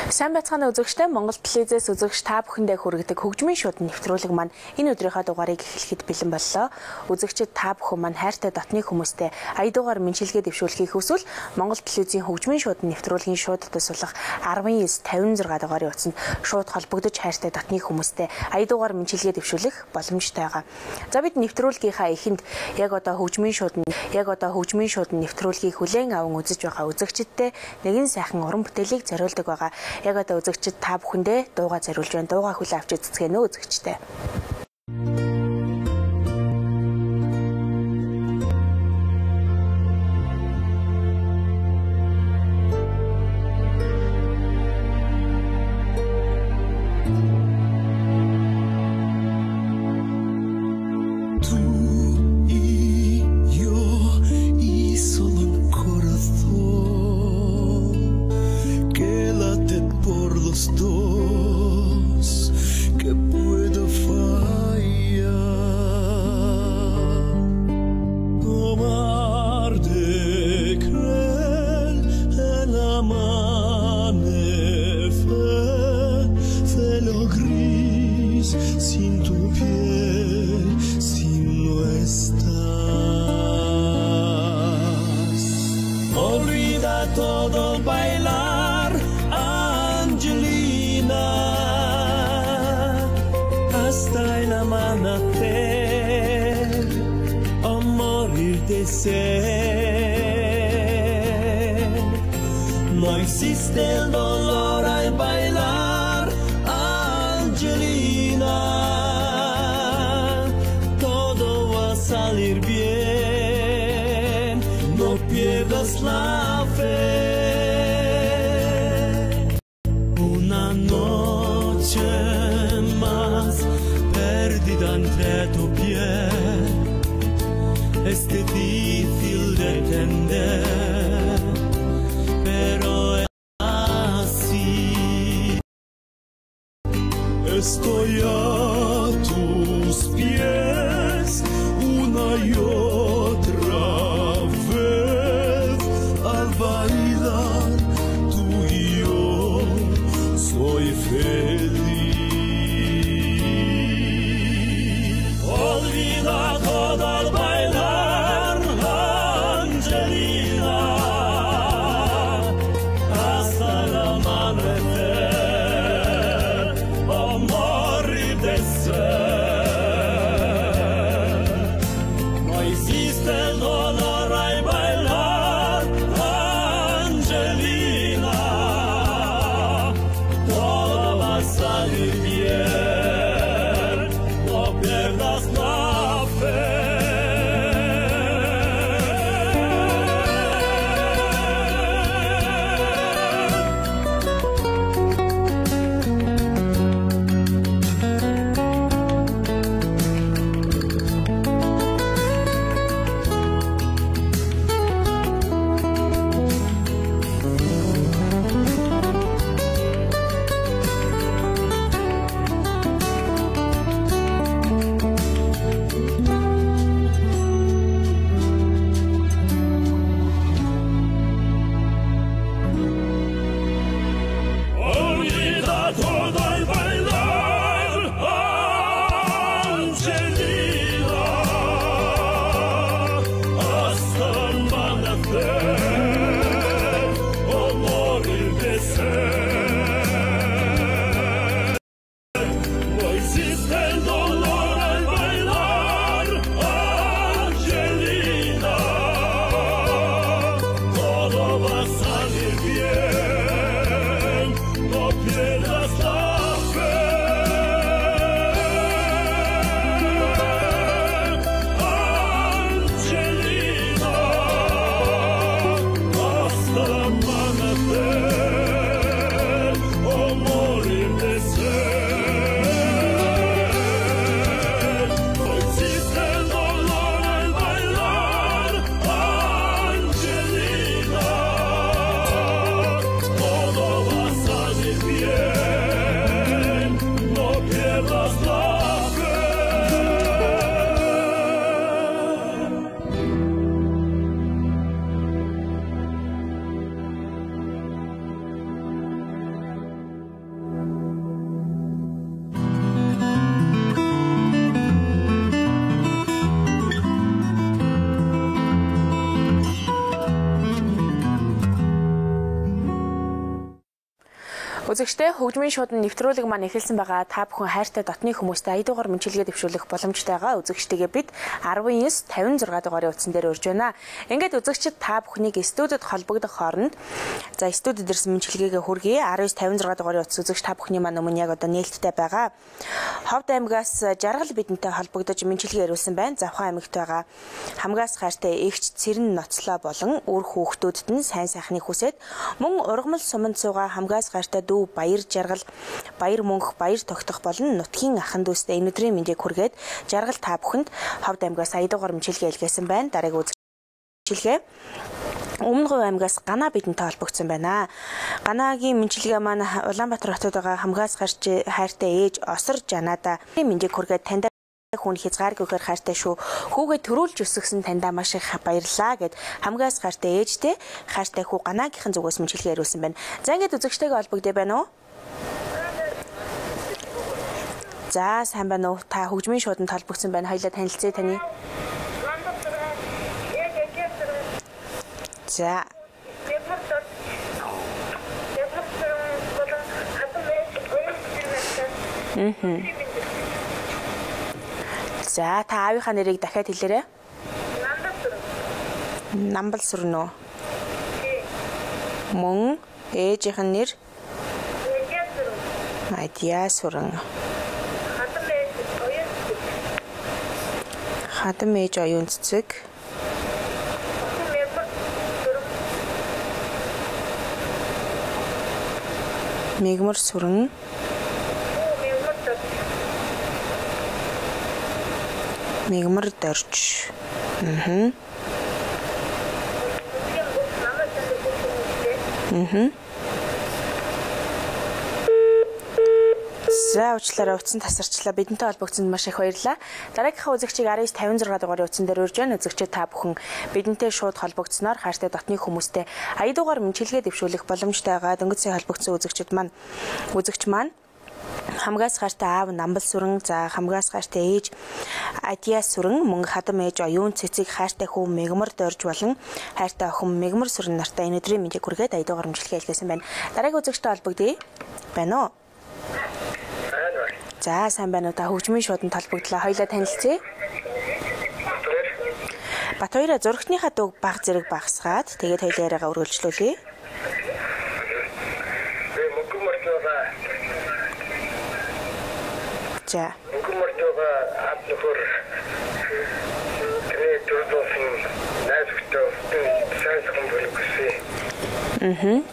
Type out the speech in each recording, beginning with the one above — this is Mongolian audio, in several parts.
Сайн байцгаана үзэгчдээ Монгол телевизээс үзэгч та бүхэндээ хүргэдэг хөгжмийн шууд нэвтрүүлэг маань энэ өдрийнхөө дугаарыг эхлэхэд бэлэн боллоо. Үзэгчид та бүхэн маань хайртай дотны хүмүүстэй аяа дуугаар мэдлэгээ дэвшүүлэхийг хүсвэл Монгол телевизийн хөгжмийн шууд нэвтрүүлгийн шууд дотор сулах 1956 дугаарын утсанд шууд холбогдож хайртай дотны хүмүүстэй аяа дуугаар мэдлэгээ дэвшүүлэх боломжтой байгаа. За бид нэвтрүүлгийнхаа эхэнд яг одоо хөгжмийн шууд нэвтрүүлгийг хүлээн аван үзэж байгаа үзэгчдтэй нэгэн сайхан уран бүтээлийг зориулдаг байгаа. Яг одоо үзэгчид та бүхэндээ дуугаа зориулж байна. Дуугаа хүлээн авч үзцгээнэ үү үзэгчтэй. Todo bailar, Angelina, hasta el amanecer, o morir de sed. No existe el dolor al bailar, Angelina, todo va a salir bien, no pierdas la fe. Una noche más perdida entre tu piel es difícil de entender, pero es así. Estoy a tus pies una y otra vez al bailar tú y yo soy feliz. Olvida todo al bailar, Angelina, hasta el amanecer, o morir de sed. No existe el dolor al bailar, Angelina. Үзэгчтэй хөгжмийн шуудан нэвтрүүлэг маань эхэлсэн байгаа. Та бүхэн хайртай дотны хүмүүстэй аяа дугаар мөнчилгээ дэвшүүлэх боломжтойгоо үзэгчтэйгээ бид 19-56 дугаарын утсан дээр урьж байна. Ингээд үзэгчид та бүхнийг студид холбогдох хооронд студид ирсэн мөнчилгээгээ хүргэе. 19-56 дугаарын утас үзэгч та бүхний маань өмнө яг одоо нээлттэй байгаа. Ховд аймгаас жаргал бидэнтэй холбогдож мөнчилгээ ирүүлсэн байна. Завхан аймагт байгаа хамгаас хайртай эгч Цэрэн ноцлоо болон үр хүүхдүүдэд нь сайн сайхныг хүсээд мөн ургамал суманд суугаа хамгаас хайртай баяр жаргал, баяр мөнгө, баяр тогтох болон нутгийн ахын дүүстэй энэ өдрийн мэндийг хүргээд жаргал та бүхэнд Ховд аймгаас аяа дугаар мөнчилгээ илгээсэн байна. Дараагийн үзэгчилгээ Өмнөг аймгаас Гана бидэнтэй холбогдсон байна. Ганагийн мөнчилгээ маань Улаанбаатар хотод байгаа хамгаас хайртай ээж Осор Жанада мэндийг хүргээд танд хүн хязгааргүй хайртай шүү. Хүүгээ төрүүлж өсгсөн таньдаа маш их баярлалаа гэд хамгаас хайртай ээжтэй хайртай хүү Ганаагийнхан зүгээс мөнчилгээ ирүүлсэн байна. За ингээд үзэгчтэйгээ холбогдъё байна уу? За сайн байна уу? Та хөгжмийн шууданд холбогдсон байна. Хоёулаа танилцъя таны. За. За та аавынхаа нэрийг дахиад хэлээрэй. Намбал сүрэн үү? Мөн ээжийнх нь нэр? Адьяа сүрэн. Хадам ээж оюун цэцэг. Мегмар сүрэн. Мегмар дорж. За уучлаарай утсан тасарчлаа. Бидэнтэй холбогдсонд маш их баярлалаа. Дараагийнхаа үзэгчийг 19-56 дугаарын утсан дээр урьж байна. Үзэгчид та бүхэн бидэнтэй шууд холбогдсноор хайртай дотны хүмүүстэй аяа дугаар мөнчилгээ дэвшүүлэх боломжтой байгаа. Дөнгөж сая холбогдсон үзэгчид маань хамгаас хайртай аав Намбал сүрэн, за хамгаас хайртай ээж Адьяа сүрэн, мөн хадам ээж оюун цэцэг хайртай хүү Мегмар дорж болон хайртай охин Мегмар сүрэн нартай энэ өдрийн мэндийг хүргээд аяа дугаар мөнчилгээ илгээсэн байна. Дараагийн үзэгчтэй холбогдъё. Байна уу? За сайн байна уу? Та хөгжмийн шууданд холбогдлоо. Хоёулаа танилцъя. Батбаяр зурагтныхаа дуу баг зэрэг багсгаад тэгээд хоёулаа яриагаа өргөлжлүүлье. За.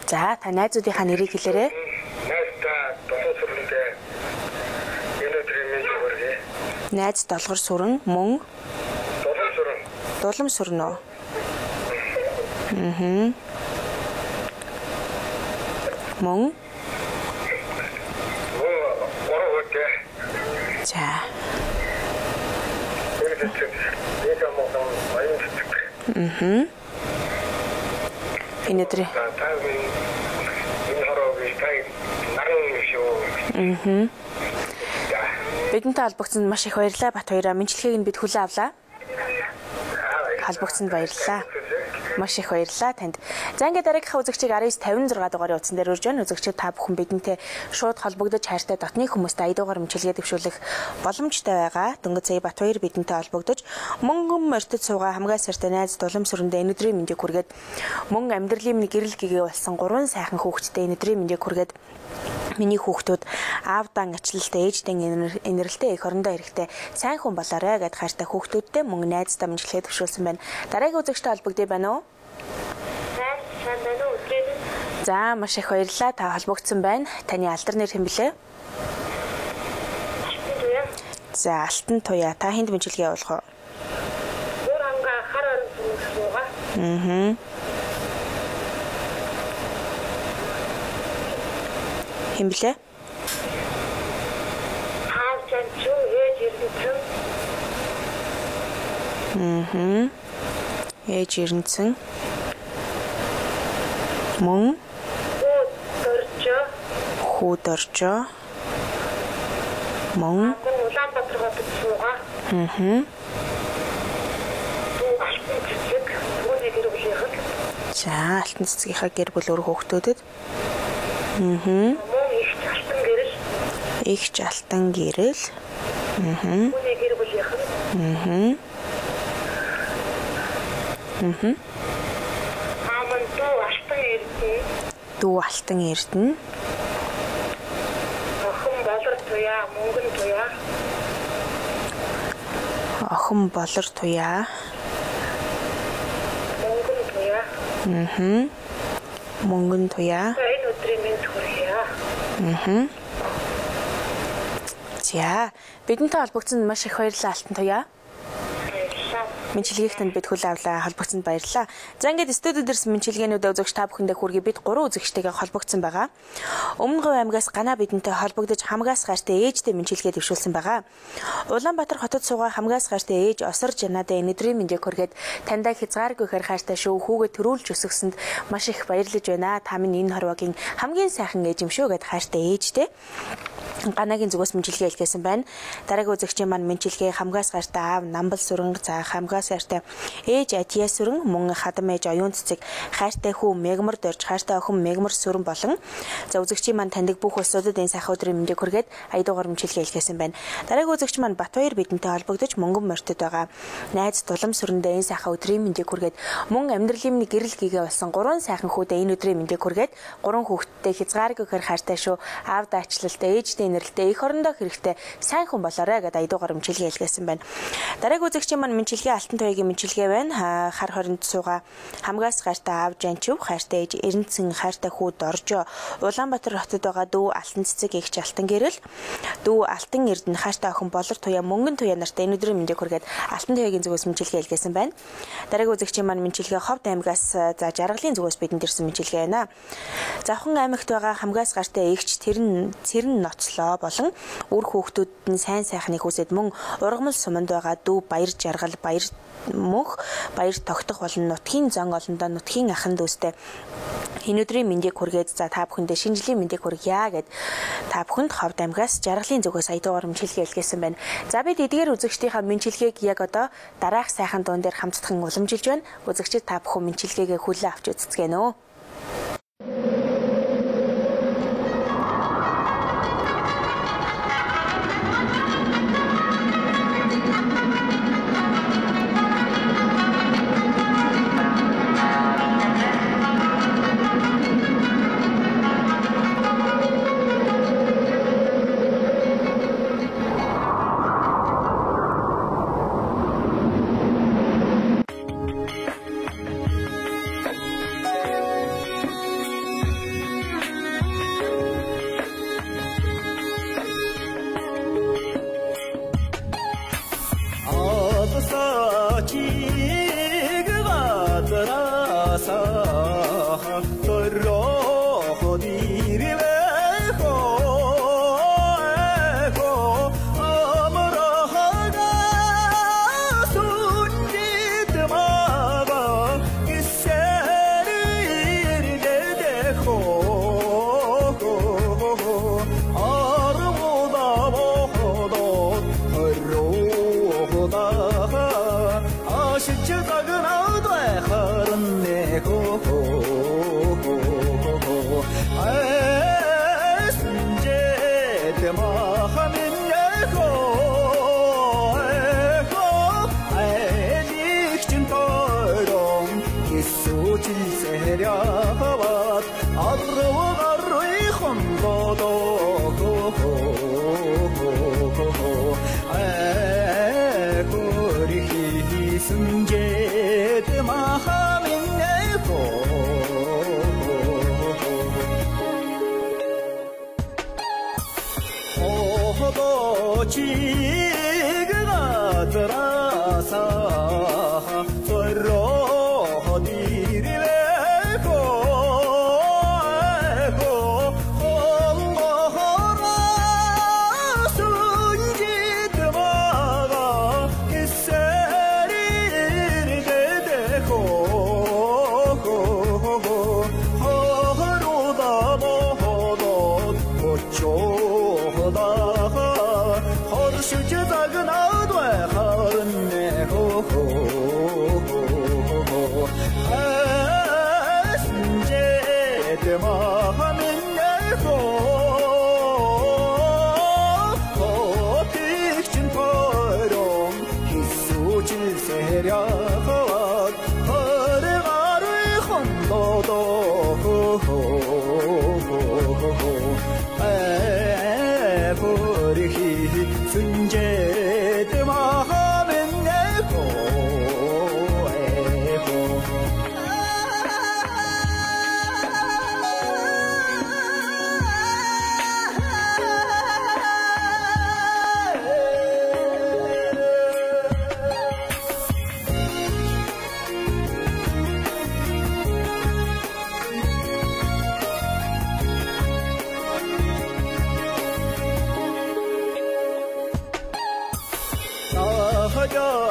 За та найзуудынхаа нэрийг хэлээрэй. Найз Долгор сүрэн, мөн Дулам сүрэн үү? Мөн за. Энэ өдрийн бидэнтэй холбогдсонд маш их баярлалаа. Бат хоёроо мөнчилгээг нь бид хүлээн авлаа. Холбогдсонд баярлалаа. Маш их баярлалаа танд. За ингээд дараагийнхаа үзэгчийг 19-56 дугаарын утсан дээр урьж байна. Үзэгчид та бүхэн бидэнтэй шууд холбогдож хайртай дотны хүмүүстэй аяа дугаар мөнчилгээ дэвшүүлэх боломжтой байгаа. Дөнгөж сая Батбаяр бидэнтэй холбогдож мөнгөн морьтод суугаа хамгаас хайртай найз Дулам сүрэндээ энэ өдрийн мэндийг хүргээд мөн амьдралын минь гэрэл гэгээ болсон 3 сайхан хүүхэдтэй энэ өдрийн мэндийг хүргээд миний хүүхдүүд аавдан ачлалтай ээждэн инэрлтэй их орондоо эрэхтэй сайн хүн болоорой гэд хайртай хүүхдүүдтэй мөн найздаа мөнчилгээ дэвшүүлсэн байна. Дараагийн үзэгчтэй холбогдъё байна уу? За маш их баярлалаа. Та холбогдсон байна. Таны алдар нэр хэн блэ? За Алтан Туяа. Та хэнд мөнчилгээ явуулах уу? Хэн блэ? Ээж Эрдэнэцэн. Мөн хүү доржоо. Мөн Улаанбаатар хотод суугаа. За алтан цэцгийнхаа гэр бүл өөр хүүхдүүдэд. Их алтан гэрэл. Хүний гэр бүлийнхэн. Аман дүү алтан эрдэнэ. Дүү алтан эрдэнэ. Охин болор туяа, мөнгөн туяа. Охин болор туяа. Мөнгөн туяа. Мөнгөн туяа. Энэ өдрийн мэнд хүргье. За, бидэнтэй холбогдсонд маш их баярлалаа Алтан туяа. Мэнчилгээх танд бид хүлээн авлаа, холбогдсонд баярлалаа. За ингээд студид ирсэн мэнчилгээнүүдээ үзэгч та бүхэндээ хүргэе. Бид 3 үзэгчтэйгээ холбогдсон байгаа. Өмнө Говь аймгаас Ганаа бидэнтэй холбогдож хамгаас гайртай ээжтэй мэнчилгээ дэвшүүлсэн байгаа. Улаанбаатар хотод суугаа хамгаас гайртай ээж Осорж Жанадаа өнөөдрийн мэндийг хүргээд таньда хязгааргүй хайртай шүү. Хүүгээ төрүүлж өсгсөнд маш их баярлаж байна. Та минь энэ хорвогийн хамгийн сайхан ээж юм шүү гэд хайртай ээжтэй Ганагийн зүгээс мэнчилгээ илгээсэн байна. Дараагийн үзэгчийн маань мэнчилгээ хамгаас гайртай аав Намбал Сүрэнг, за хамгаас гайртай ээж Атия Сүрэн, мөн хадам ээж Оюун Цэцэг, хайртай хүү Мегмар Дорж, хайртай охин Мегмар Сүрэн болон за үзэгчийн маань таньдаг бүх улсуудад энэ сайхан өдрийн мэндийг хүргээд аядуугаар мэнчилгээ илгээсэн байна. Дараагийн үзэгч маань Батбаяр бидэнтэй холбогдож Мөнгөн морьтод байгаа. Найз Дулам Сүрэндээ энэ сайхан өдрийн мэндийг хүргээд мөн амьдралын минь гэрэл гээгээ болсон 3 сайхан хүүдээ энэ өдрийн мэндийг хүргээд 3 хүүхэдтэй хязгааргүй хайртай шүү. Аав даачлалтай ээжтэй нэрэлтэй их орондоо хэрэгтэй сайн хүн болоорой гэдээ аядуугаар мэнчилгээ илгээсэн байна. Дараагийн үзэгчийн маань мэнчилгээ Алтан туяагийн мэнчилгээ байна. Хар хоринд суугаа хамгаас гайртай аав Жанчив, хайртай ээж Эренцэн, хайртай хүү Доржо, Улаанбаатар хотод байгаа дүү Алтан Цэцэг эгч Алтан гэрэл, дүү Алтан Эрдэнэ, хайртай охин Болор туяа, Мөнгөн туяа нартай энэ өдрийн мэндийг хүргээд Алтан туяагийн зүгээс мэнчилгээ илгээсэн байна. Дараагийн үзэгчийн маань мэнчилгээ Ховд аймгаас за Жаргалын зүгээс бидэнд ирсэн мэнчилгээ байна. Завхан аймагт байгаа хамгаас гайртай эгч Цэрэн ноцлоо болон үр хүүхдүүд нь сайн сайхныг хүсэд мөн ургамал суманд байгаа дүү Баяр Жаргал, Баяр Мөнх, Баяр Тогтох болон нутгийн зан олондоо нутгийн ахын дүүстэй энэ өдрийн мэндийг хүргээд за та бүхэндээ шинэ жилийн мэндийг хүргье гэд та бүхэнд Ховд аймгаас Жаргалын зүгээс аядуугаар мэнчилгээ илгээсэн байна. За бид эдгээр үзэгчдийнхаа мэнчилгээг яг одоо дараах сайхан дуун дээр хамтдхан уламжилж байна. Үзэгчид та бүхэн мэнчилгээгээ хүлээн авч үзцгээнэ.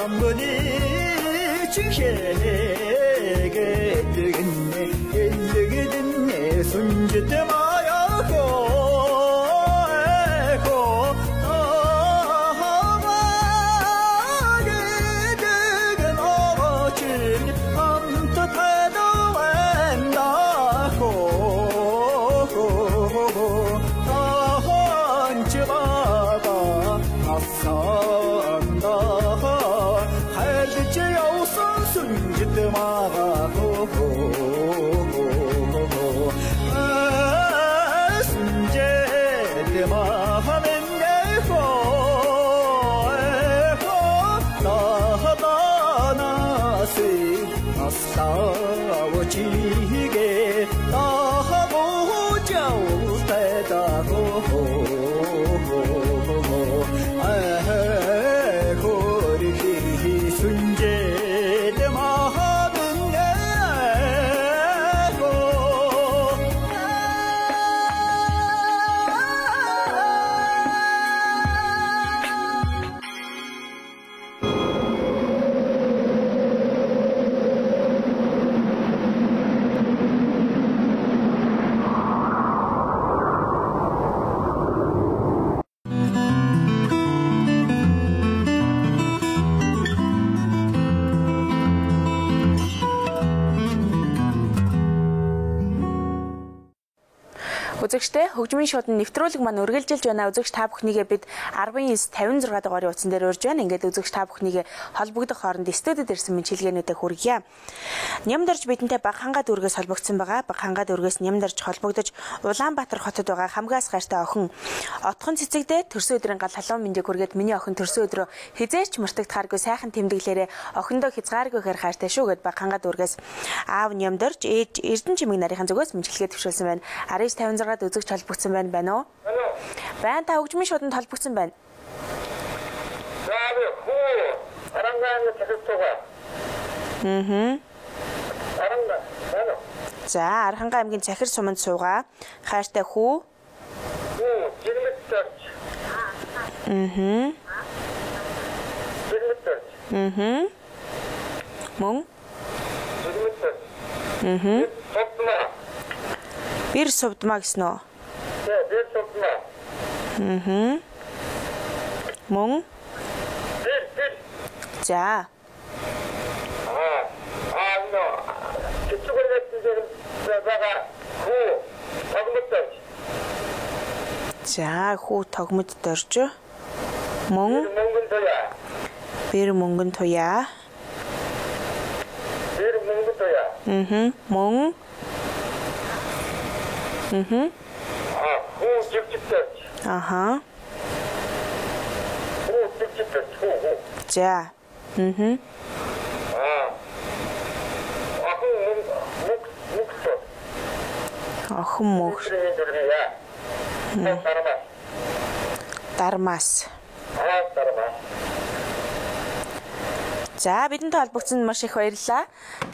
한번이 지게게 되겠네 일르게 됐네 손짓대 마야고 에고 나하게 되게 나가지 암뜻해도 웬다고 한치마다 낯선다 할지지 여우선 숨짓대 마가고 숨짓대 마하면 예고 나하다나시 낯싸워지게 나하고 자우대다고 고리기 순제대 마하면 예고 Үзэгчтэй хөгжмийн шоуд нэвтрүүлэг маань үргэлжилж байна. Үзэгч та бүхнийгээ бид 19-56 дугаарыг утсан дээр урьж байна. Ингээд үзэгч та бүхнийгээ холбогдох хооронд студид ирсэн мэдлэгээнүүдээ хүргье. Нямдарч бидэнтэй баг хангаа дүүргээс холбогдсон байгаа. Баг хангаа дүүргээс нямдарч холбогдож Улаанбаатар хотод байгаа хамгаас гайртай охин отхон цэцэгдээ төрсөн өдрийн гал халуун мэндийг хүргээд миний охин төрсөн өдрөө хизээч мартагдахааргүй сайхан тэмдэглээрээ охиндоо хязгааргүй хэр хайртай шүү гэд баг хангаа дүүргээс аав нямдарч ээж Эрдэнэ чимэг нарийнхан зүгээс мэдлэгээ төвшүүлсэн байна. 19-56 үзэгч холбогдсон байна уу? Байна та хөгжмийн шууданд холбогдсон байна. За Арангаа аймгийн Захир суманд суугаа. Хайртай хүү. Мөн. Бэр сувдмаа гэсэн үү? бэр сувдмаа. Мөн. Бэр. За. За хүү тогмод дорж. Мөн. Бэр мөнгөн туяа. Мөн. Хүү живжигтэй. Аха. Хүү живжигтэй. За. Охин мөх. Дармаас. За бидэнтэй холбогдсонд маш их баярлалаа.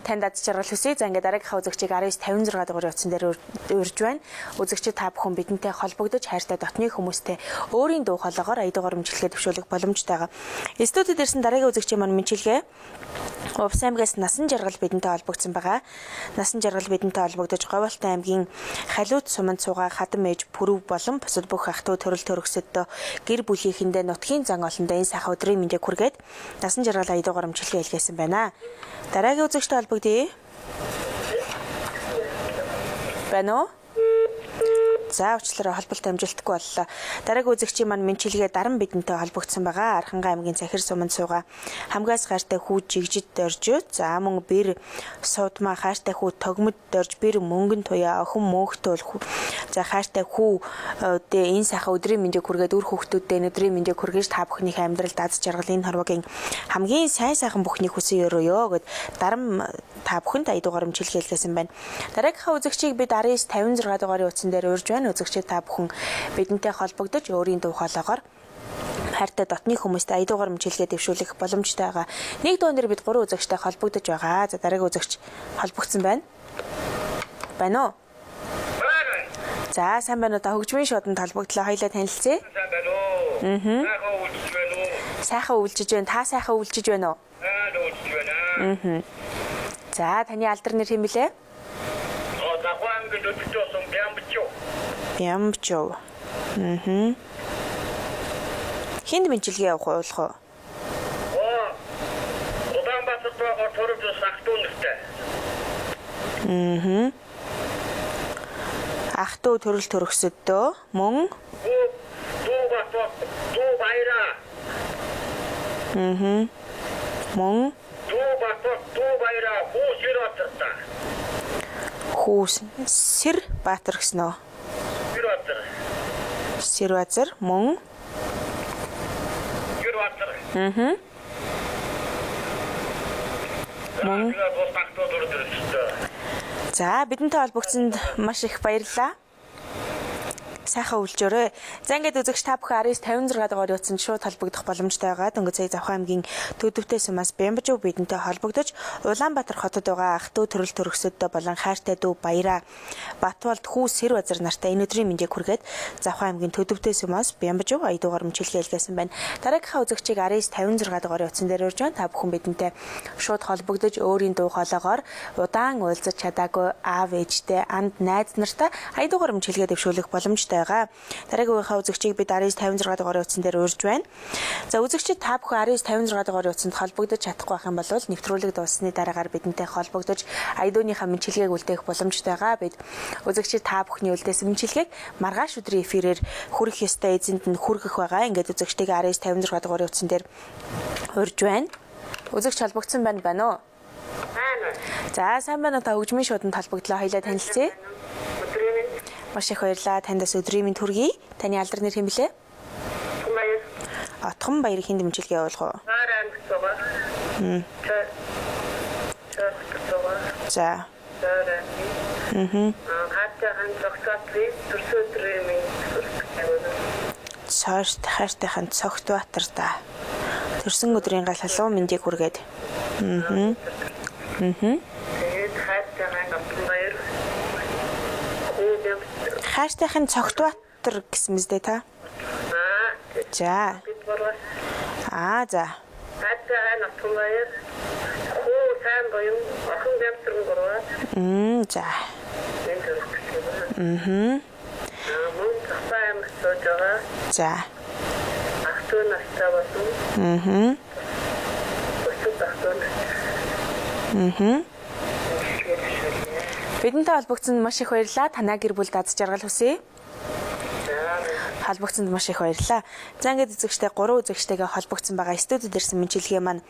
Танд аз жаргал хүсье. За ингээд дараагийнхаа үзэгчийг 19-56 дугаар утсан дээр урьж байна. Үзэгчид та бүхэн бидэнтэй холбогдож хайртай дотны хүмүүстэй өөрийн дуу хоолойгоор аядуугаар мэмчилгээ төвшүүлэх боломжтой байгаа. Студид ирсэн дараагийн үзэгчийн маань мэмчилгээ Увс аймгаас Насан жаргал бидэнтэй холбогдсон байгаа. Насан жаргал бидэнтэй холбогдож Говьолтой аймгийн Халиут суманд суугаа хадам ээж Пүрв болон бусад бүх ах トゥ төрөл төрөсөдөө гэр бүлийнхэндээ нутгийн зан олондоо энэ сайхан өдрийн мэндийг хүргээд Насан жаргал аядуугаар мэмчилгээ илгээсэн байна. Дараагийн үзэгчтэй холбогдъё. Байна уу? За уучлаарай холболт амжилтгүй боллоо. Дараагийн үзэгчийн маань мэнчилгээ даран бидэнтэй холбогдсон байгаа. Арангаа аймгийн Захир суманд суугаа хамгаас хайртай хүү жигжид дорж. За мөн бэр суудмаа хайртай хүү тогмод дорж бэр мөнгөн туяа охин мөнхтөл. За хайртай хүү дээ энэ сайхан өдрийн мэндийг хүргээд үр хүүхдүүдтэй өдрийн мэндийг хүргэж та бүхнийхээ амьдралд аз жаргалын хорвогийн хамгийн сайн сайхан бүхний хүсэн өрөөё гэд дарам та бүхэнд аядуугаар мэнчилгээ илгээсэн байна. Дараагийнхаа үзэгчийг бид 19-56 дугаарын утсан дээр урьж үзэгчид та бүхэн бидэнтэй холбогдож өөрийн дуу хоолойгоор хайртай дотны хүмүүстэй аядуугаар мэмчилгээ дэвшүүлэх боломжтой байгаа. Нэг дуунаар бид 3 үзэгчтэй холбогдож байгаа. За дараагийн үзэгч холбогдсон байна. Байна уу? За сайн байна уу? Та хөгжмийн шууданд холбогдлоо. Хоёулаа танилцъя. Сайн байна уу? Сайхан өвлжиж байна. Та сайхан өвлжиж байна уу? Өвлж байна. За, таны алдар нэр хэм бэлээ? Дахуан гэдэг Бямбчо. Бямбчо. Хинд мэнчилгээ явах болох уу? Улаанбаатар төрөж сахтуунтай. Ах トゥ төрөл төрөсөдөө мөн Дуу баяраа. мөн Дуу баяраа Хүсэрбаатар. Хүүс Сэр Баатар гэсэн үү? Хүсэрбаатар. Сэрбаатар мөн Хүсэрбаатар. Мөн. Сахтуу төрөж. За, бидэнтэй холбогдсонд маш их баярлалаа. Сайхан өвлжөөрэй. За ингээд үзэгч та бүхэн 1956 дугаар утсанд шууд холбогдох боломжтой байгаа. Дөнгөж сая Завхан аймгийн Төдөвтэй сумаас Бямбжуу бидэнтэй холбогдож Улаанбаатар хотод байгаа ах トゥ төрөл төрөсөдөө болон хайртай дүү Баяраа Батвалд Хүүс Сэрбаатар нартай энэ өдрийн мэндийг хүргээд Завхан аймгийн Төдөвтэй сумаас Бямбжуу аядуугаар мөчлөгээ илгээсэн байна. Дараагийнхаа үзэгчийг 1956 дугаар утсан дээр урьж байна. Та бүхэн бидэнтэй шууд холбогдож өөрийн дуу хоолойгоор удаан уулзаж чадаагүй аав ээжтэй анд найз нартай аядуугаар мөчлөгээ дэвшүүлэх боломжтой. Дараагийнхаа үзэгчийг бид 1956 дугаар утсан дээр урьж байна. За үзэгчид та бүхэн 1956 дугаар утсанд холбогдож чадахгүй байх юм бол нэвтрүүлэг дууссаны дараагаар бидэнтэй холбогдож аядууныхаа мэнчилгээг үлдээх боломжтой байгаа. Бид үзэгчид та бүхний үлдээсэн мэнчилгээг маргааш өдрийн эфирээр хүрэх ёстой эзэнд нь хүргэх байгаа. Ингээд үзэгчдийг 1956 дугаар утсан дээр урьж байна. Үзэгч холбогдсон байна уу? За сайн байна уу? Та хөгжмийн шууданд холбогдлоо. Хоёлаа танилцъя. Маш их баярлалаа. Таньдас өдрийн мэнд хүргэе. Таны алдар нэр хэм блэ? Отхон баяр хинд мэнчилгээ явуулах уу? За. Хайртайхан цогт Баатар да. Төрсөн өдрийн гал халуун мэндийг хүргээд. Хайртайхан цогт Баатар гэсэн мэт та. За. За. Хайртайхан Отхон баяр. Хүү сайн боён охин Бямбчрын гурваа. За. Мөн тахсан сожоо. За. Ах トゥ настай болсон. Бидэнтэй холбогдсонд маш их баярлалаа. Танаа гэр бүл даз жаргал хүсье. Холбогдсонд маш их баярлалаа. За ингээд үзэгчтэй 3 үзэгчтэйгээ холбогдсон байгаа. Студид ирсэн мэнчилгээ маань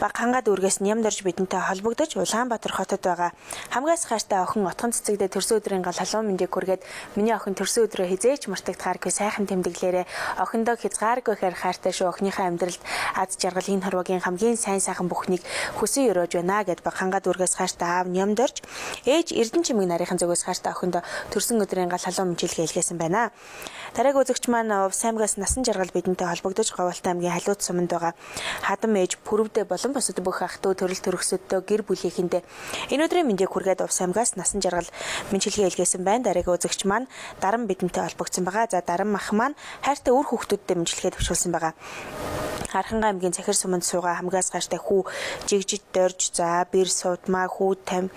баг хангаад үргээс нямдорж бидэнтэй холбогдож Улаанбаатар хотод байгаа хамгаас хайртай охин Отхон цэцэгдээ төрсөн өдрийн гал халуун мэндийг хүргээд миний охин төрсөн өдрөө хизээч мартагдахааргүй сайхан тэмдэглээрээ охиндоо хязгааргүй хэр хайртай шүү. Охиныхаа амьдралд аз жаргал энэ хорвогийн хамгийн сайн сайхан бүхнийг хүсэн өрөөж байна гэд баг хангаад үргээс хайртай аав нямдорж ээж Эрдэнэ чимэг нарийнхан зүгээс хайртай охиндоо төрсөн өдрийн гал халуун мэнчилгээ илгээсэн байна. Дараагийн үзэгч маань Увс аймгаас насан жаргал бидэнтэй холбогдож Говьалтай аймгийн Халиуд суманд байгаа хадам ээж Пүрвдээ болон бусад бүх ах トゥ төрөл төрөсөдөө гэр бүлийнхэндээ энэ өдрийн мэндийг хүргээд Увс аймгаас насан жаргал мэнчилгээ илгээсэн байна. Дараагийн үзэгч маань Даран бидэнтэй холбогдсон байгаа. За Даран мах маань хайртай үр хүүхдүүдтэй мэнчилгээ төвшүүлсэн байгаа. Харханга аймгийн Цахир суманд суугаа хамгаас хайртай хүү Жигжид дорж за бэр суудмаа хүү там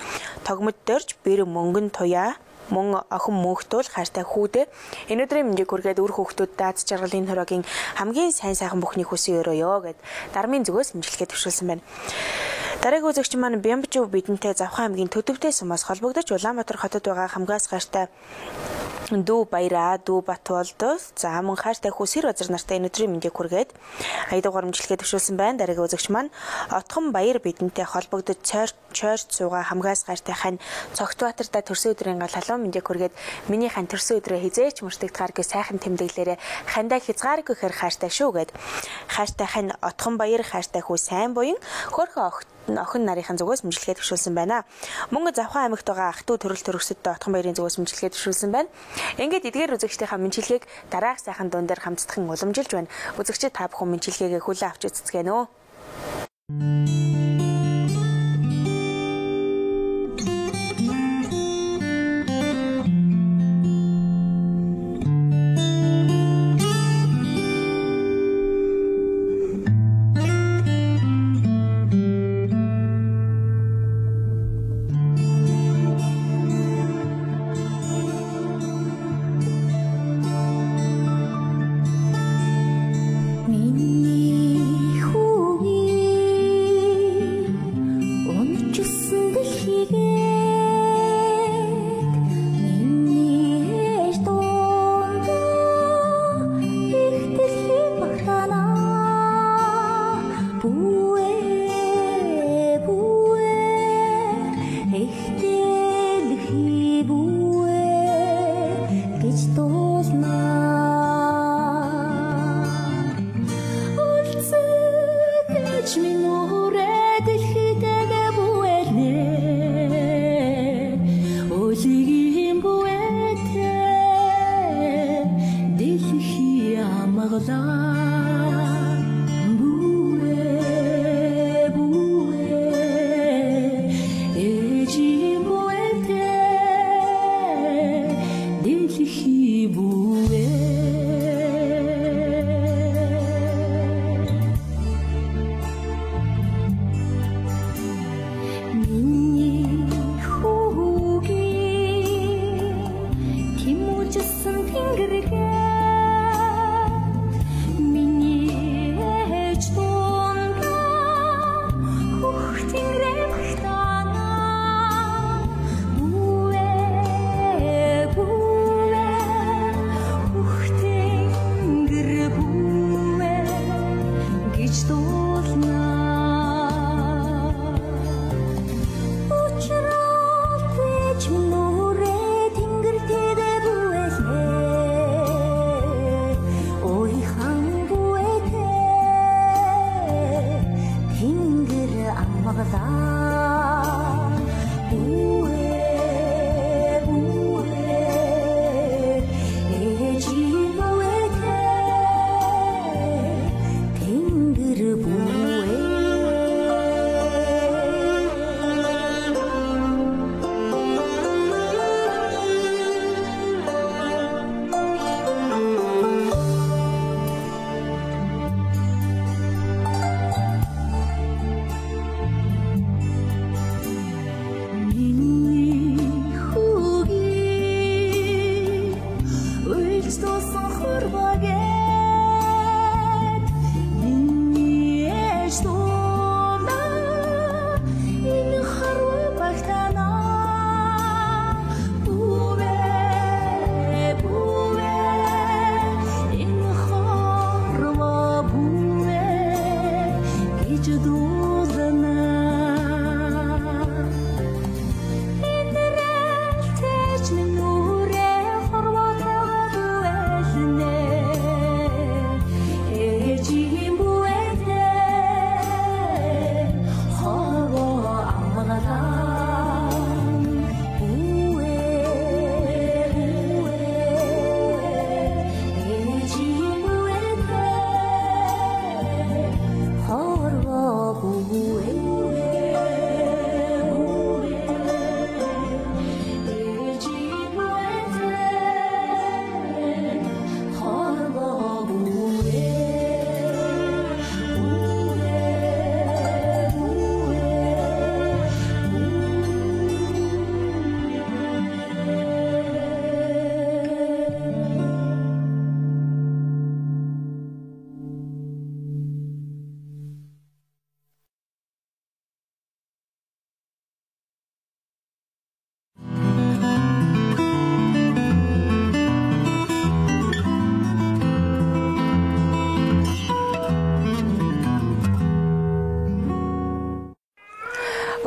тогмод дорж бэр мөнгөн туяа мөн охин мөнхтөл хайртай хүүдээ энэ өдрийн мэндийг хүргээд үр хүүхдүүд дааз жаргалын хороогийн хамгийн сайн сайхан бүхний хүсээ өрөөё гэд дармын зүгээс мэнчилгээ төвшүүлсэн байна. Дараагийн үзэгч маань Бямбжуу бидэнтэй Завхан аймгийн Төдөвтэй сумаас холбогдож Улаанбаатар хотод байгаа хамгаас хайртай дүү Баяраа дүү Батвалд за мөн хайртай хүү Сэрбаатар нартай энэ өдрийн мэндийг хүргээд аядуугаар мэнчилгээ төвшүүлсэн байна. Дараагийн үзэгч маань Отхон баяр бидэнтэй холбогдож чойрч суугаа хамгаас хайртай хань цогт Баатарда төрсөн өдрийн гал халуун мэндийг хүргээд миний хань төрсөн өдрөө хизээч мартагдахааргүй сайхан тэмдэглээрээ хандаа хязгааргүй хэр хайртай шүү гэд хайртай хань Отхон баяр хайртай хүү сайн буян хөөрхөн охин нарийнхан зүгээс мэнчилгээ төвшүүлсэн байна. Мөн Завхан аймагт байгаа ах トゥ төрөл төрөсөдөө Отхон баярын зүгээс мэнчилгээ төвшүүлсэн байна. Ингээд эдгээр үзэгчдийнхаа мэнчилгээг дараах сайхан дуун дээр хамтдахын уламжилж байна. Үзэгчид та бүхэн мэнчилгээгээ хүлээн авч үзцгээнэ үү?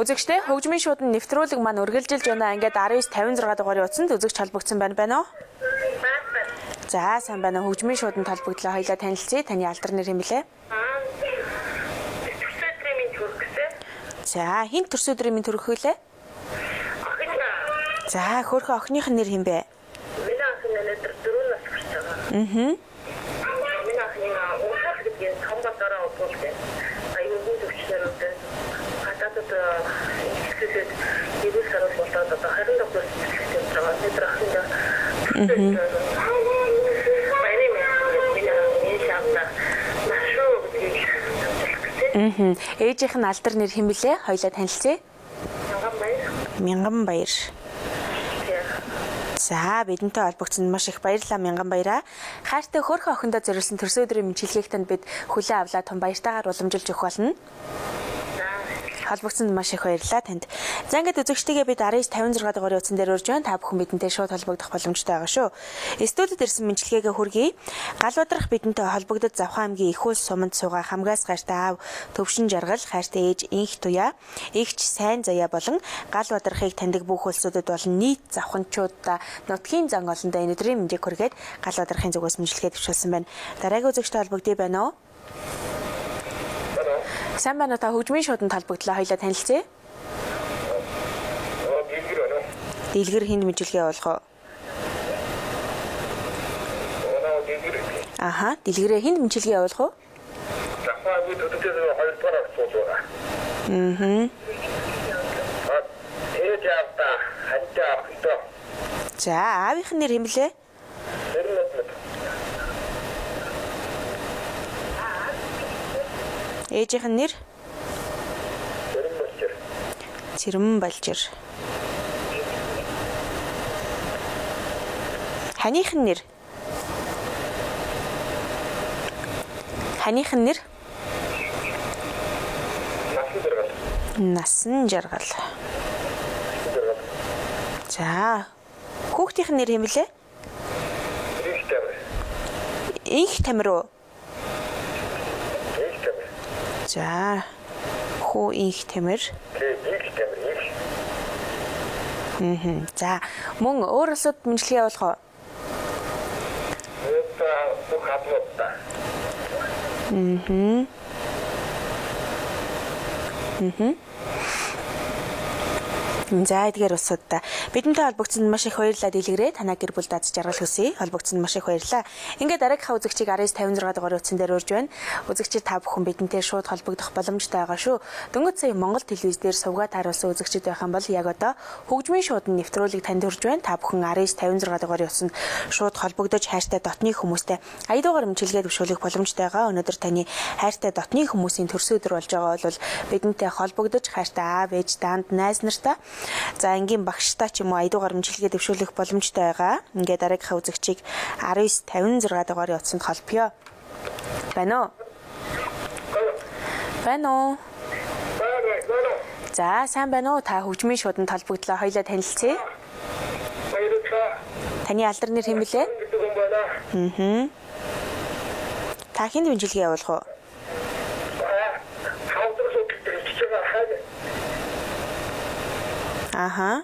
Үзэгчтэй хөгжмийн шууд нэвтрүүлэг маань үргэлжилж байна. Ингээд 19:56 дугаарыг утсанд үзэгч холбогдсон байна уу? За сайн байна. Хөгжмийн шууд толбогдлоо. Хоёлаа танилцъя. Таны алдар нэр хэм блэ? Төрсөдрийн минь төрөх гэсэн. За хин төрсөдрийн минь төрөх хөлөө? Охин. За хөрхөн охиных нэр хэм бэ? Миний охин өнөөдөр 4 нас хүрч байгаа. Миний охин уусах гэдэг том болороо өгүүлдэг. Аюулгүй төвчлөрөөд хататад ихлэхэд ирүүл сараас болоод одоо 20 дахь курс хэлж байгаа. Өнөөдөр охин Ээжийнх нь алдар нэр хэм блэ? Хоёлаа танилцъя. Мянган баяр. За бидэнтэй холбогдсонд маш их баярлалаа Мянган баяраа. Хайртай хөрхөн охиндоо зориулсан төрсөн өдрийн мэдлэгийг танд бид хүлээн авлаа том баяртайгаар уламжилж өгөх болно. Холбогдсонд маш их баярлалаа танд. За ингээд үзэгчдээ бид 1956 дугаарыг утсан дээр урьж байна. Та бүхэн бидэнтэй шууд холбогдох боломжтой байгаа шүү. Студид ирсэн мэдлэгээ хүргэе. Галбадарх бидэнтэй холбогдод Завхан аймгийн их улс суманд суугаа хамгаас гайртай аав Төвшин Жаргал, хайртай ээж Инх Туяа, эгч Сайн Заяа болон Галбадархыг таньдаг бүх улсуудад болон нийт завханчуудаа нутгийн зан олондоо энэ өдрийн мэндийг хүргээд Галбадархын зүгээс мэдлэгээ төвшүүлсэн байна. Дараагийн үзэгчтэй холбогдъё байна уу? Сайн байна уу? Та хөгжмийн шуудан холбогдлоо. Хоёлаа танилцъя. Дэлгэр хинд мэдлэгээ явуулах уу? Аха, дэлгэрээ хинд мэдлэгээ явуулах уу? За, аавынх нь нэр хэмлээ? Ээжийнх нь нэр? Цэрэн Балжир. Ханых нь нэр? Ханых нь нэр? Насан Жаргал. За. Хүүхдийнх нь нэр хэмлээ? Инх Тамир уу? За. Хүү Инх Тамир. За. Мөн өөр улсад мэдлэгээ явуулах уу? За эдгээр улсуудаа бидэнтэй холбогдсонд маш их баярлалаа дэлгэрээ. Танаа гэр бүл даз жаргал хүсье. Холбогдсонд маш их баярлалаа. Ингээд дараагийнхаа үзэгчийг 1956 дугаар утсан дээр урьж байна. Үзэгчид та бүхэн бидэнтэй шууд холбогдох боломжтой байгаа шүү. Дөнгөж сая Монгол телевиз дээр сувгаад харуулсан үзэгчид байх юм бол яг одоо хөгжмийн шуудан нэвтрүүлэг танд хүрж байна. Та бүхэн 1956 дугаарын утсанд шууд холбогдож хайртай дотны хүмүүстэй ая дугаар мэдлэгээ төвшүүлэх боломжтой байгаа. Өнөөдөр таны хайртай дотны хүмүүсийн төрсөн өдөр болж байгаа бол бидэнтэй холбогдож хайртай аав, ээж, данд, найз нартай за ангийн багштай ч юм уу ая дугаар мэдлэгээ төвшүүлэх боломжтой байгаа. Ингээд дараагийнхаа үзэгчийг 1956 дугаарын утсанд холбоё. Байна уу? Байна уу? За сайн байна уу? Та хөгжмийн шууданд холбогдлоо. Хоёлаа танилцъя. Таны алдар нэр хэмлээ? Та хинд мэдлэгээ явуулах уу? Аха.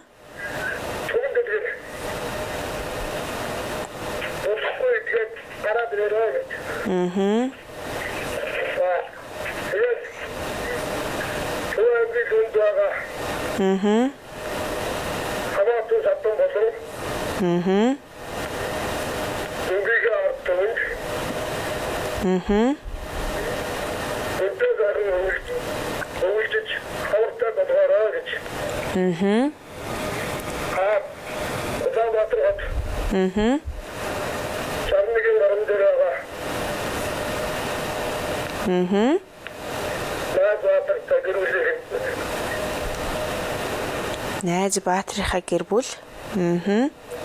Найз Баатрийнхаа гэр бүл.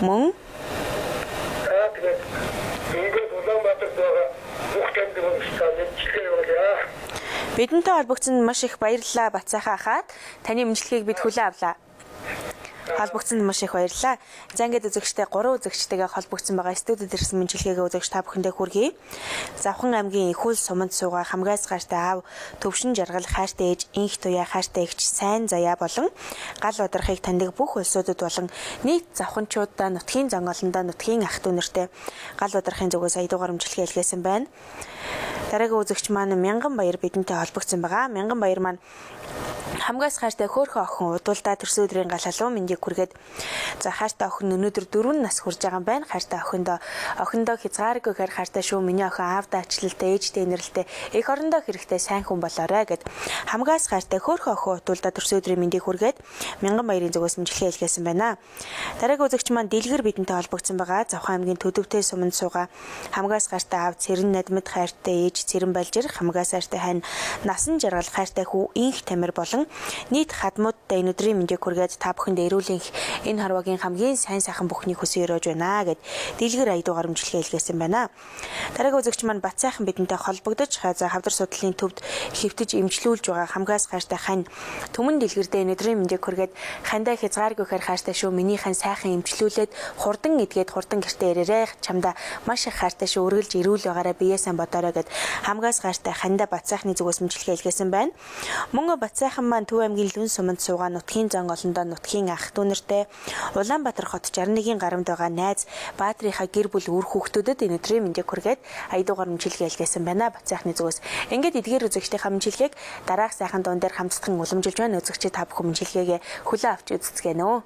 Мөн бидэнтэй холбогдсонд маш их баярлалаа Бацаахан ахаад. Таны мэдлэгийг бид хүлээн авлаа. Холбогдсонд маш их баярлалаа. За ингээд үзэгчтэй 3 үзэгчтэйгээ холбогдсон байгаа. Студид ирсэн мэдлэгээ үзэгч та бүхэндээ хүргэе. Завхан аймгийн их улс суманд суугаа хамгаас гайртай аав Төвшин Жаргал, хайртай ээж Инх Туяа, хайртай эгч Сайн Заяа болон Галбадархыг таньдаг бүх улсуудад болон нийт завханчуудаа нутгийн зан олондоо нутгийн ах дүү нартэй Галбадархын зүгээс ая дугаар мэдлэгээ илгээсэн байна. Дараагийн үзэгч маань Мянган Баяр бидэнтэй холбогдсон байгаа. Мянган Баяр маань хамгаас хайртай хөөхөн охин удуулдаа төрсөн өдрийн гал халуун мэндийг хүргээд за хайртай охин өнөөдөр 4 нас хүрж байгаа юм байна. Хайртай охиндоо хязгааргүйгээр хайртай шүү. Миний охин аавдаа ачлалтай, ээжтэй нэрэлтэй, эх орондоо хэрэгтэй сайн хүн болоорой гэд хамгаас хайртай хөөхөн охин удуулдаа төрсөн өдрийн мэндийг хүргээд Мянган Баярын зүгээс мэдлэгээ илгээсэн байна. Дараагийн үзэгч маань Дэлгэр бидэнтэй холбогдсон байгаа. Завхан аймгийн Төдөвтэй суманд суугаа хамгаас хайртай аав Цэрэн Надмид, хайртай ээж Цэрэн Балжир, хамгаас хайртай хань Насан Жаргал, хайртай хүү Инх Тамир болон болон нийт хадмуудтай энэ өдрийн мэндийг хүргээд та бүхэнд эрүүлэнх энэ хорвогийн хамгийн сайн сайхан бүхнийг хүсэн өрөөж байна гэд дийлгэр аядуугаар өмчлөгээ илгээсэн байна. Дараагийн үзэгч маань Бат сайхан бидэнтэй холбогдож хавдар судлалын төвд хэвтэж эмчлүүлж байгаа хамгаас хайртай хань түмэн дэлгэрдээ энэ өдрийн мэндийг хүргээд хандаа хязгааргүй хэр хайртай шүү миний хань сайхан эмчлүүлээд хурдан эдгээд хурдан гэртээ ирээрэй чамда маш их хайртай шүү өргөлж ирүүл байгаараа биеэсэн бодоорой гэд хамгаас хайртай хандаа Бат сайхны зүгээс мэдлэгээ илгээсэн байна. Мөн Бат сайхан маань Төв аймгийн Лүн суманд суугаа нутгийн зан олондоо нутгийн ах дүү нартэй Улаанбаатар хот 61-ийн гарамд байгаа найз Баатрийнхаа гэр бүл үр хүүхдүүдэд энэ өдрийн мэндийг хүргээд аядуугаар мэдлэгээ илгээсэн байна. Бат сайхны зүгээс ингээд эдгээр үзэгчдийн мэдлэгийг дараах сайхан дуун дээр хамтдхан уламжилж байна. Үзэгчид та бүхэн мэдлэгээгээ хүлээн авч үзцгээнэ үү.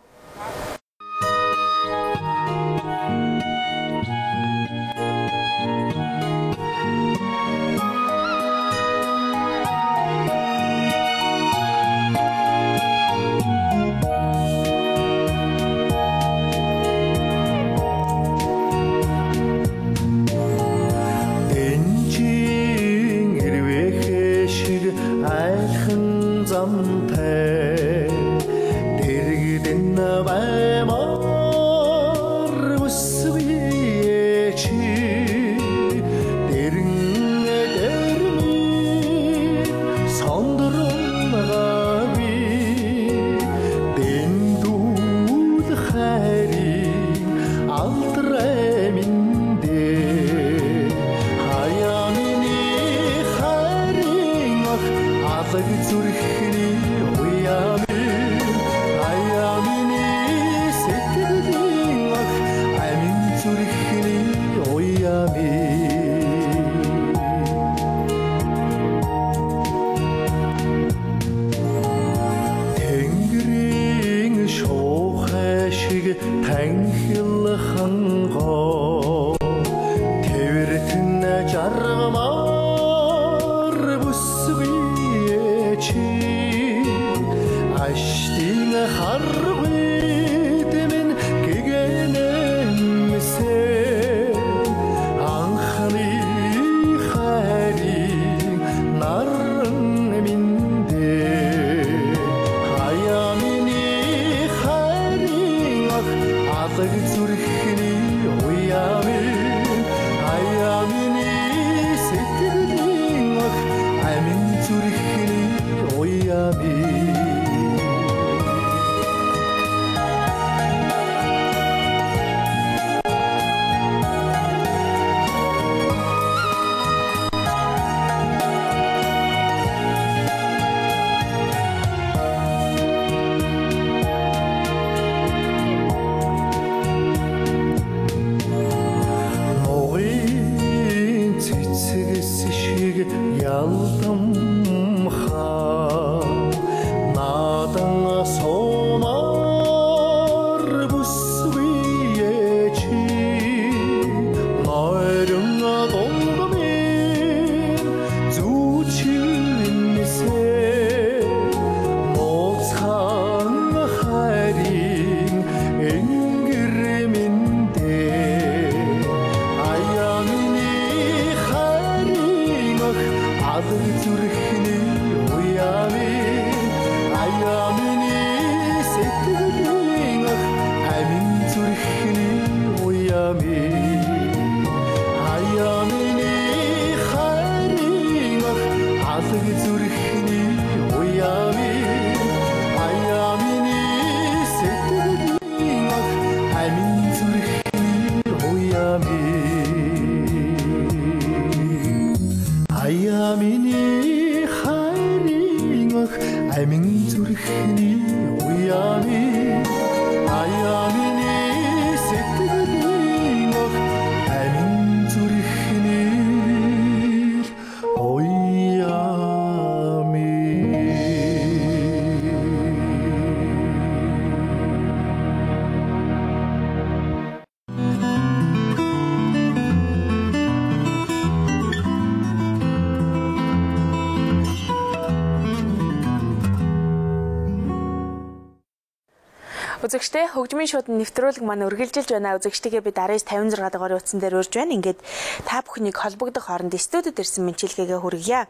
Үзэгчтэй хөгжмийн шууд нэвтрүүлэг маань үргэлжилж байна. Үзэгчтэйгээ бид 1956 дугаар утсан дээр урьж байна. Ингээд та бүхнийг холбогдох хооронд студид ирсэн мэдлэгээгээ хүргье.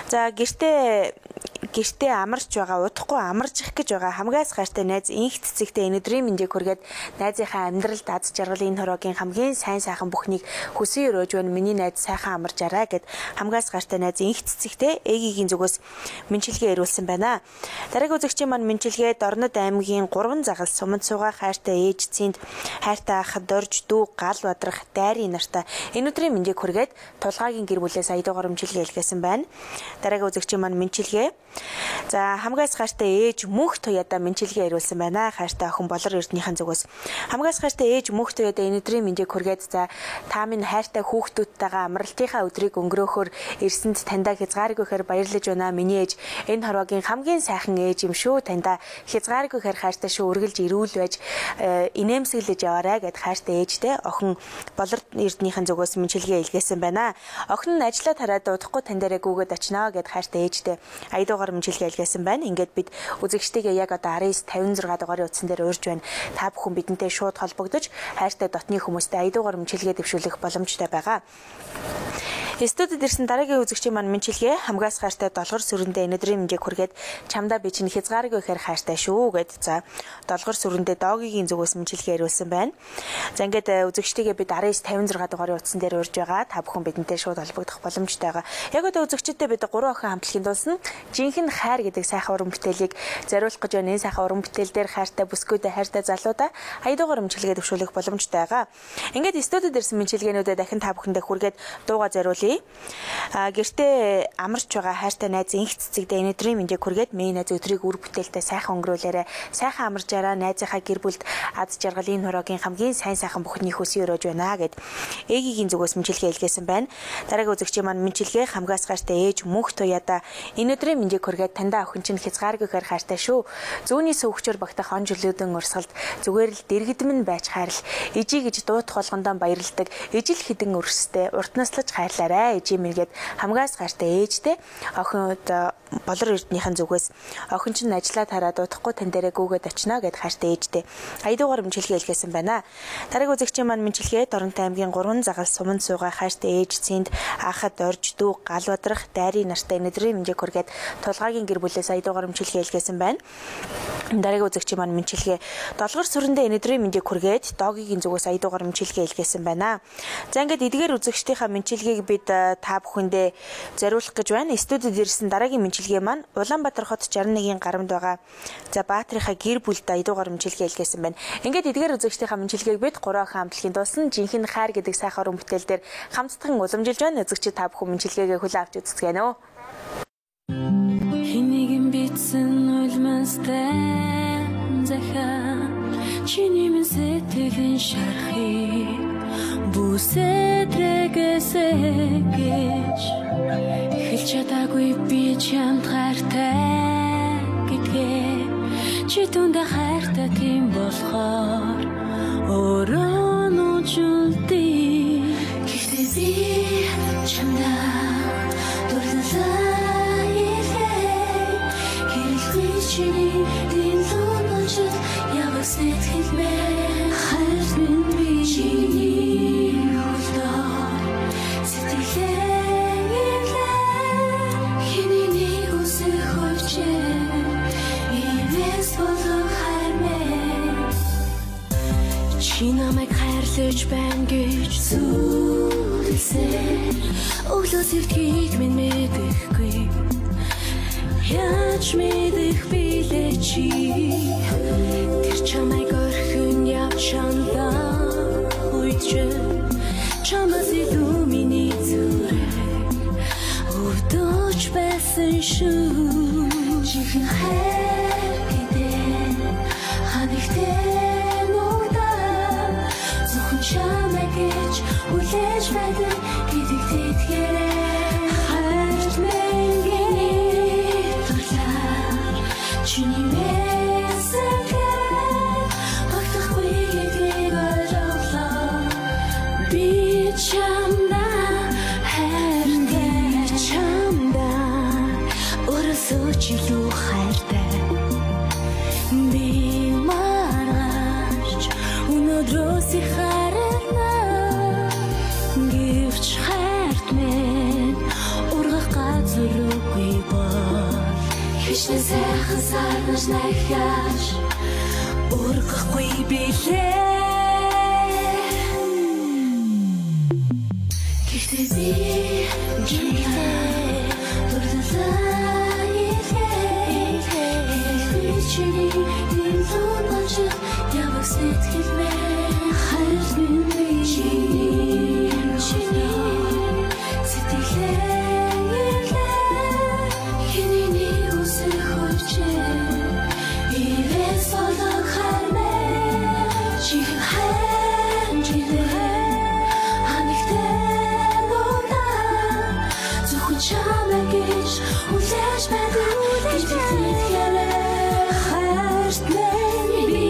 За гэртээ гэртээ амарч байгаа, удахгүй амарч их гэж байгаа хамгаас гайхалтай найз инх цэцэгтэй өнөөдрийн мэндийг хүргээд найзынхаа амьдралд аз жаргалын хороогийн хамгийн сайн сайхан бүхнийг хүсэн өрөөж байна. Миний найз сайхан амарчаарай гэд хамгаас гайхалтай найз инх цэцэгтэй ээгийн зүгээс мэнчилгээ ирүүлсэн байна. Дараагийн үзэгчийн маань мэнчилгээд Орнод аймгийн 3 загал суманд суугаа хайртай ээж цэнд хайртай ах дорж дүү гал бадрах дайрын нартай өнөөдрийн мэндийг хүргээд тулгаагийн гэр бүлээс аядуугаар мэнчилгээ илгээсэн байна. Дараагийн үзэгчийн маань мэнчилгээ за хамгаас хайртай ээж мөнх туяада мэнчилгээ ирүүлсэн байна. Хайртай охин болор эрднийхэн зүгээс хамгаас хайртай ээж мөнх туяада өнөөдрийн мэндийг хүргээд за та минь хайртай хүүхдүүдтэйгээ амралтынхаа өдрийг өнгөрөөхөөр ирсэнд таньда хязгааргүйхээр баярлаж байна. Миний ээж энэ хорвогийн хамгийн сайхан ээж юм шүү. Таньда хязгааргүйхээр хайртай шүү. Үргэлж ирүүл байж инээмсэглэж яваарай гэд хайртай ээжтэй охин болор эрднийхэн зүгээс мэнчилгээ илгээсэн байна. Охин нь ажлаа тараад удахгүй тань дээрээ гүгээд очноо гэд хайртай ээжтэй аядуугаар мэнчилгээ илгээсэн байна. Ингээд бид үзэгчтэйгээ яг одоо 1956 дугаарын утсан дээр урьж байна. Та бүхэн бидэнтэй шууд холбогдож хайртай дотны хүмүүстэй аядуугаар мэнчилгээ дэвшүүлэх боломжтой байгаа. Студид ирсэн дараагийн үзэгчийн маань мэнчилгээ хамгаас хайртай долгор сүрэндээ өнөөдрийн мэндийг хүргээд чамдаа би чинь хязгааргүйхээр хайртай шүү гэд за долгор сүрэндээ доогийн зүгээс мэнчилгээ ирүүлсэн байна. За ингээд үзэгчтэйгээ бид 1956 дугаарын утсан дээр урьж байгаа. Та бүхэн бидэнтэй шууд холбогдох боломжтой байгаа. Яг одоо үзэгчтэй бид 3 охин хамтлагийн дуулсан жинхэнэ хайр гэдэг сайхан уран бүтээлийг зориулах гэж байна. Энэ сайхан уран бүтээл дээр хайртай бүсгүүдээ хайртай залуудаа аядуугаар мэнчилгээ дэвшүүлэх боломжтой байгаа. Ингээд студид ирсэн мэнчилгээнүүдэд дахин та бүхэндээ хүргээд дууга зориулъя. Гэртээ амарч байгаа хайртай найз инх цэцэгдээ өнөөдрийн мэндийг хүргээд миний найз өдрийг үр бүтээлтэй сайхан өнгөрүүлээрэ сайхан амарчаараа найзынхаа гэр бүлд аз жаргалын хороогийн хамгийн сайн сайхан бүхний хүсье өрөөж байна гэд ээгийн зүгээс мэнчилгээ илгээсэн байна. Дараагийн үзэгчийн маань мэнчилгээ хамгаас хайртай ээж мөнх туяада өнөөдрийн мэндийг хүргээд таньда охин чинь хязгааргүйхээр хайртай шүү. Зүүнний сөвөгчөр багтах он жилүүдэн урсгалд зүгээр л дэргэдмэн байж хайрл ижи гэж дуутах болгондоо баярладаг ижил хідэн өрсөстэй урт наслаж хайрлаарай ижи мингээд хамгаас хайртай ээжтэй охин болор эрднийхэн зүгээс охин чинь ажлаа тараад удахгүй тань дээрээ гүгээд очно гэд хайртай ээжтэй аядуугаар мэнчилгээ илгээсэн байна. Дараагийн үзэгчийн маань мэнчилгээ Доронтой аймгийн 3 загал суманд суугаа хайртай ээж цэнд ахад орж дүү гал бадрах дайрын нартай өнөөдрийн мэндийг хүргээд тулгаагийн гэр бүлээс аядуугаар мэнчилгээ илгээсэн байна. Дараагийн үзэгчийн маань мэнчилгээ долгор сүрэндээ өнөөдрийн мэндийг хүргээд доогийн зүгээс аядуугаар мэнчилгээ илгээсэн байна. За ингээд эдгээр үзэгчдийнхаа мэнчилгээг бид та бүхэндээ зориулах гэж байна. Студид ирсэн дараагийн мэнчилгээ маань Улаанбаатар хот 61-ийн гарамд байгаа. За Баатрийнхаа гэр бүлд аядуугаар мэнчилгээ илгээсэн байна. Ингээд эдгээр үзэгчдийнхаа мэнчилгээг бид 3 охин хамтлагийн дуулсан жинхэнэ хайр гэдэг сайхан уран бүтээл дээр хамтдаган уламжилж байна. Үзэгчид та бүхэн мэнчилгээгээ хүлээн авч үзцгээнэ үү? Хинэгэн битсэн улмастай захаа чиний минь сэтгэлийн шархыг бүсэтрэгээсэ гэж хэлж чадаагүй би чамд хайртай гэдгээ чи түндэ хайртай тийм болохоор өөрөө нүжүүлдэг гэхдээ би чамдаа дурлалаа илээ хэрэлгүй чиний дилүүн очил яваа сэтгэлмээ хайр минь би чиний хөлдөө сэтгэлээ илээ хинэний үсэх хөвчээ ивэс болон хайр минь чи намайг хайрлаж байна гэж зүйлсээ өглөө сэтгэхийг минь мэдэхгүй яаж мэдэх билээ чи тэр чамайг орхин явчандаа үйч чамаас илүү миний зүрх өвдөж байсан шүү чихэн хайр гэдэг ханигтэй нүдаа зөвхөн чамайг гэж үлээж байдаг гэдэг тэтгэрээ хайрт мэнгээ турлаа чиний мэсэгээ багтахгүй гэдгийг ойлголоо би чамдаа хайртай чамдаа өрөөсөө чилүү хайртай би маргааш өнөөдрөөс харна гэвч хайрт минь ургах газар үгүй бол Ачаа сайхан сарнаж нахяаш ургахгүй билээ. Гэхдээ би гинтэй дурлалаа илээ. Чиний дилүүн очил ямаг сэтгэлмээ хайргүй би чиний сэтгэлээ хиний үсэр хөвчээ ивэс болог хармээ чихэн хэнжилээ хамигтэй нуудаа зөвхөн чамаа гэж үлээж байдаг хэлбэрээ хайртай би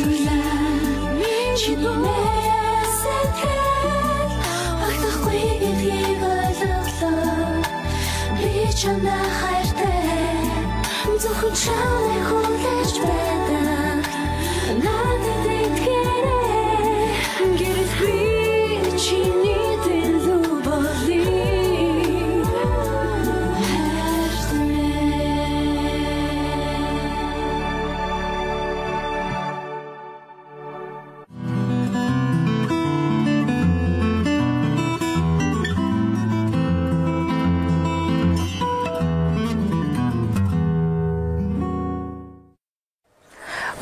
түлээ чиний мэсэтгэл багтахгүй гэдгийг ойлголоо би чамаа хайртай зөвхөн чамаа хүлээж байдаг надад итгэрэй гэрэл би чиний дэлүү болъё хайртай.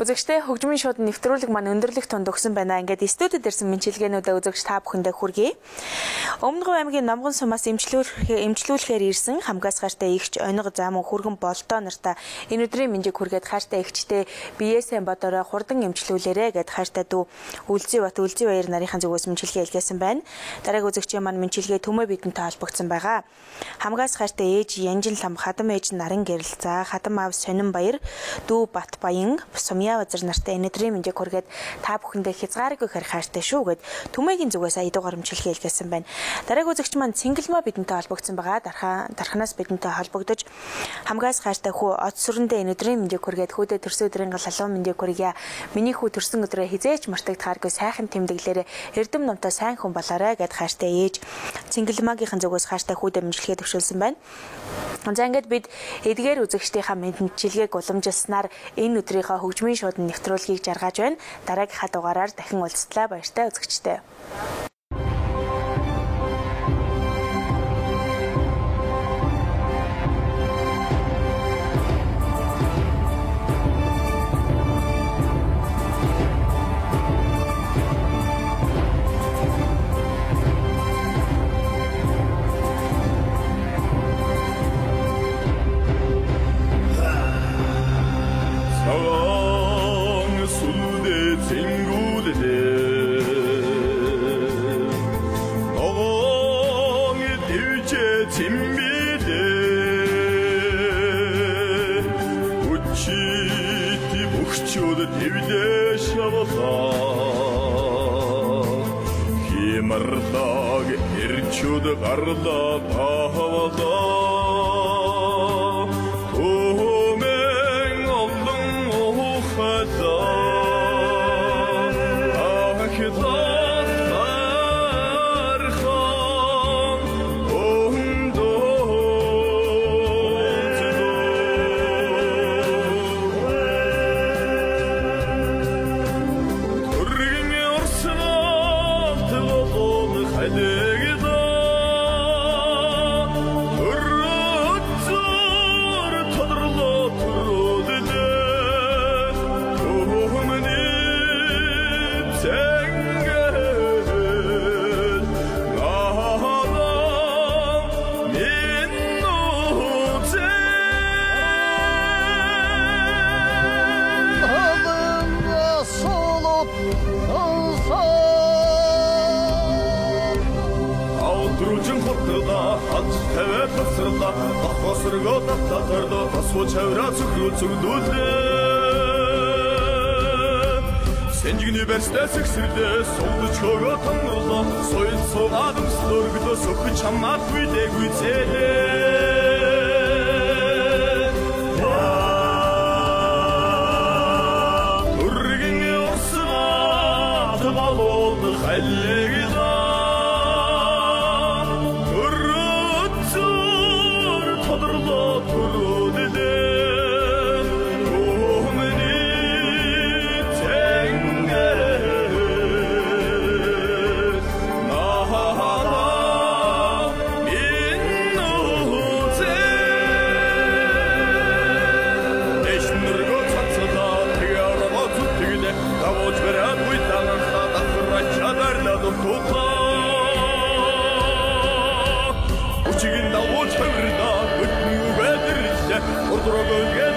Үзэгчтэй хөгжмийн шууд нэвтрүүлэг маань өндөрлөх тунд өгсөн байна. Ингээд студид ирсэн мэнчилгээнүүдээ үзэгч та бүхэндээ хүргэе. Өмнөг аймгийн Номгон сумаас эмчлүүлэхээр ирсэн хамгаас хайртай эгч оног замун хүргэн болтоо нартай энэ өдрийн мэндийг хүргээд хайртай эгчтэй биеэсэн бодороо хурдан эмчлүүлээрэ гэд хайртай дүү Үлзий Бат Үлзий баяр нарийнхан зүгээс мэнчилгээ илгээсэн байна. Дараагийн үзэгчийн маань мэнчилгээ Төмөө бидэнтэй холбогдсон байгаа. Хамгаас хайртай ээж Янжин лам хадам ээж Наран гэрэлцээ хадам аав Сонин баяр дүү Бат Баян Сумья Базар нартай энэ өдрийн мэндийг хүргээд та бүхэндээ хязгааргүй хэрэг хайртай шүү гэд Төмөөгийн зүгээс аядуугаар мэнчилгээ илгээсэн байна. Дараагийн үзэгч маань Цэнгэлмаа бидэнтэй холбогдсон байгаа. Дарханаас бидэнтэй холбогдож хамгаас хайртай хүү од сүрэндээ энэ өдрийн мэндийг хүргээд хүүдээ төрсөн өдрийн галалуу мэндийг хүргье. Миний хүү төрсөн өдрөө хизээч мартагдахааргүй сайхан тэмдэглээрээ эрдэм номтой сайн хүн болоорой гэд хайртай ээж Цэнгэлмаагийн зүгээс хайртай хүүдээ мэнчилгээ төвшүүлсэн байна. За ингээд бид эдгээр үзэгчдийнхаа мэнчилгээг уламжилснаар энэ өдрийнхөө хөгжмийн шууд нэвтрүүлгийг жаргаж байна. Дараагийнхаа дугаараар дахин уулзтлаа. Баяртай үзэгчтэй. Химарлаг ирчүүд гарлаа тавалаа Төмэн олон ухалаа ахидлаа тархан Сэнжигний барьстай сэгсэрлээ суулж хөгөө тонголоо соёл суугаад өмслөргөлөө сөхөж хамаагүй дээгүй зээлээ Үргэн ёсоо томолол хайлэгдаа Өрөцөр тодорлоо төрөдөлээ тута Учигин дагуу чавирда өтмүү бэдэрлээ Ордорогоо